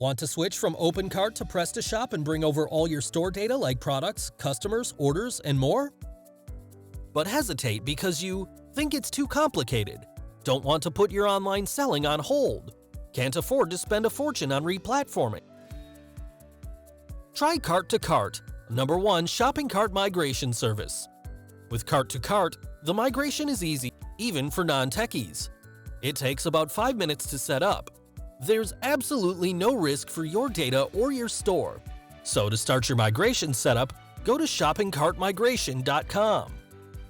Want to switch from OpenCart to PrestaShop and bring over all your store data like products, customers, orders, and more? But hesitate because you think it's too complicated, don't want to put your online selling on hold, can't afford to spend a fortune on replatforming. Try Cart to Cart, #1 shopping cart migration service. With Cart to Cart, the migration is easy, even for non-techies. It takes about 5 minutes to set up. There's absolutely no risk for your data or your store. So to start your migration setup, go to shoppingcartmigration.com.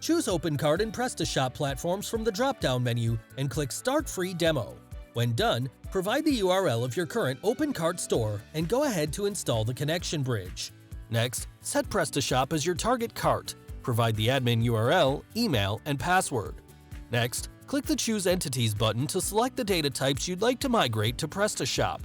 Choose OpenCart and PrestaShop platforms from the drop-down menu and click Start Free Demo. When done, provide the URL of your current OpenCart store and go ahead to install the connection bridge. Next, set PrestaShop as your target cart. Provide the admin URL, email, and password. Next, click the Choose Entities button to select the data types you'd like to migrate to PrestaShop.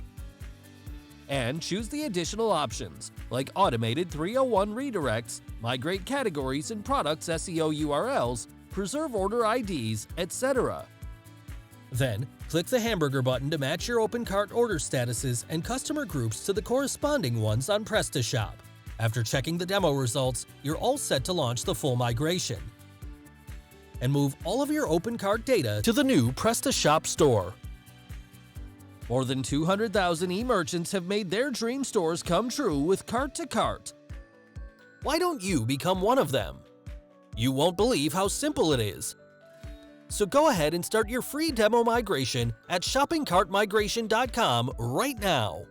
And choose the additional options, like automated 301 redirects, migrate categories and products SEO URLs, preserve order IDs, etc. Then, click the hamburger button to match your OpenCart order statuses and customer groups to the corresponding ones on PrestaShop. After checking the demo results, you're all set to launch the full migration and move all of your OpenCart data to the new PrestaShop store. More than 200,000 e-merchants have made their dream stores come true with Cart to Cart. Why don't you become one of them? You won't believe how simple it is. So go ahead and start your free demo migration at shoppingcartmigration.com right now.